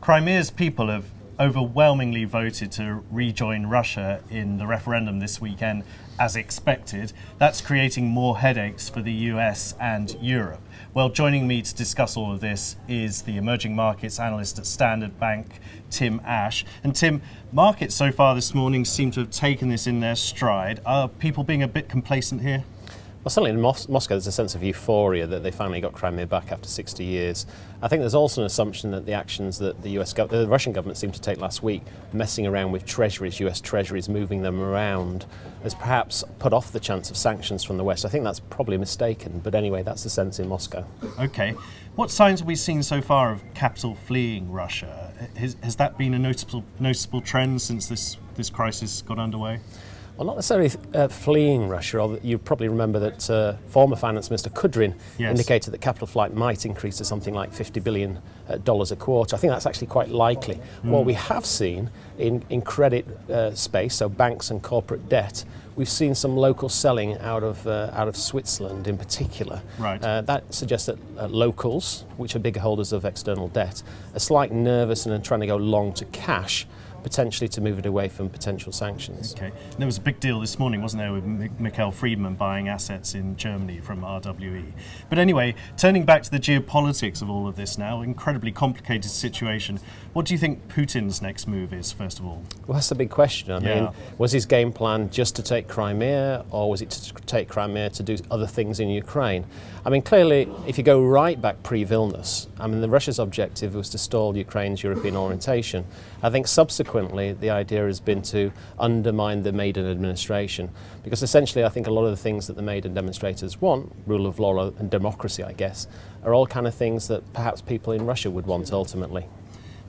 Crimea's people have overwhelmingly voted to rejoin Russia in the referendum this weekend, as expected. That's creating more headaches for the US and Europe. Well, joining me to discuss all of this is the emerging markets analyst at Standard Bank, Tim Ash. And Tim, markets so far this morning seem to have taken this in their stride. Are people being a bit complacent here? Well, certainly in Moscow there's a sense of euphoria that they finally got Crimea back after 60 years. I think there's also an assumption that the actions that the Russian government seemed to take last week, messing around with treasuries, US treasuries, moving them around, has perhaps put off the chance of sanctions from the West. I think that's probably mistaken, but anyway, that's the sense in Moscow. Okay. What signs have we seen so far of capital fleeing Russia? Has that been a noticeable trend since this crisis got underway? Well, not necessarily fleeing Russia. Or you probably remember that former Finance Minister Kudrin indicated that capital flight might increase to something like $50 billion a quarter. I think that's actually quite likely. What we have seen in credit space, so banks and corporate debt, we've seen some local selling out of Switzerland in particular. Right. That suggests that locals, which are big holders of external debt, are slightly nervous and are trying to go long to cash, potentially to move it away from potential sanctions. Okay. And there was a big deal this morning, wasn't there, with Mikhail Friedman buying assets in Germany from RWE. But anyway, turning back to the geopolitics of all of this now, incredibly complicated situation. What do you think Putin's next move is, first of all? Well, that's the big question. I mean, was his game plan just to take Crimea, or was it to take Crimea to do other things in Ukraine? I mean, clearly, if you go right back pre-Vilnius, I mean, Russia's objective was to stall Ukraine's European orientation. I think subsequently, the idea has been to undermine the Maidan administration, because essentially I think a lot of the things that the Maidan demonstrators want, rule of law and democracy, I guess, are all kind of things that perhaps people in Russia would want ultimately.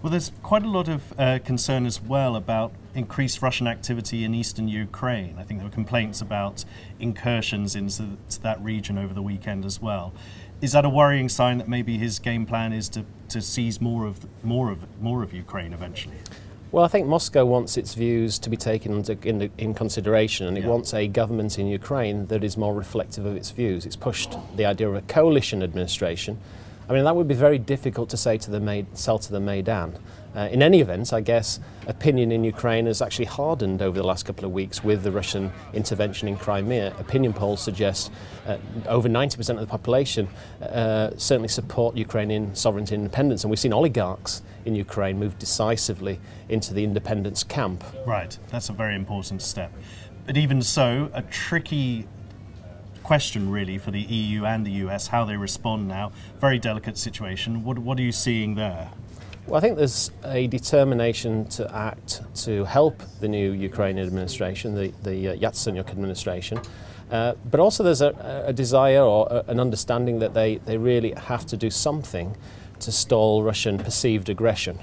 Well, there's quite a lot of concern as well about increased Russian activity in eastern Ukraine. I think there were complaints about incursions into that region over the weekend as well. Is that a worrying sign that maybe his game plan is to seize more of Ukraine eventually? Well, I think Moscow wants its views to be taken in consideration, and it wants a government in Ukraine that is more reflective of its views. It's pushed the idea of a coalition administration. I mean, that would be very difficult to say to sell to the Maidan. In any event, I guess opinion in Ukraine has actually hardened over the last couple of weeks with the Russian intervention in Crimea. Opinion polls suggest over 90% of the population certainly support Ukrainian sovereignty and independence, and we've seen oligarchs in Ukraine move decisively into the independence camp. Right, that's a very important step. But even so, a tricky question really for the EU and the US, how they respond now. Very delicate situation. What are you seeing there? Well, I think there's a determination to act to help the new Ukrainian administration, the Yatsenyuk administration, but also there's a desire or an understanding that they really have to do something to stall Russian perceived aggression.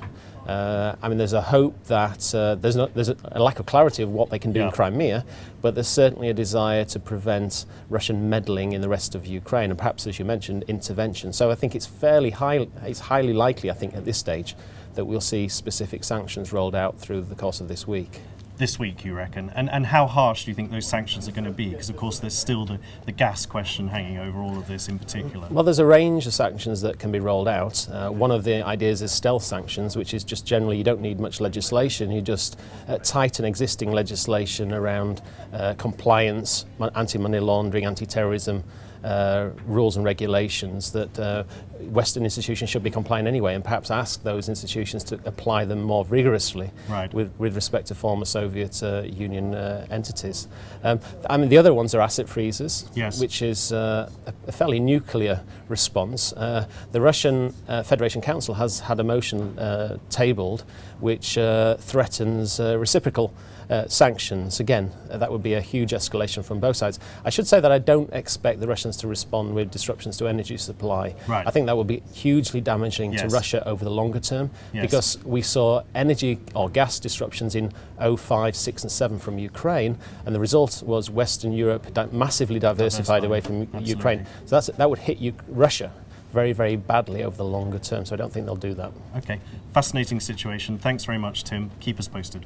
I mean, there's a hope that there's a lack of clarity of what they can do in Crimea, but there's certainly a desire to prevent Russian meddling in the rest of Ukraine, and perhaps, as you mentioned, intervention. So I think it's highly likely, I think, at this stage, that we'll see specific sanctions rolled out through the course of this week. This week, you reckon? And how harsh do you think those sanctions are going to be? Because, of course, there's still the gas question hanging over all of this in particular. Well, there's a range of sanctions that can be rolled out. One of the ideas is stealth sanctions, which is just generally you don't need much legislation. You just tighten existing legislation around compliance, anti-money laundering, anti-terrorism, rules and regulations that Western institutions should be complying anyway, and perhaps ask those institutions to apply them more vigorously with respect to former Soviet Union entities. I mean, the other ones are asset freezes, which is a fairly nuclear response. The Russian Federation Council has had a motion tabled which threatens reciprocal sanctions. Again, that would be a huge escalation from both sides. I should say that I don't expect the Russians to respond with disruptions to energy supply. I think that would be hugely damaging to Russia over the longer term, because we saw energy or gas disruptions in 2005, 6 and 7 from Ukraine, and the result was Western Europe massively diversified away from Ukraine. So that would hit Russia very, very badly over the longer term, so I don't think they'll do that. Okay, fascinating situation. Thanks very much, Tim. Keep us posted.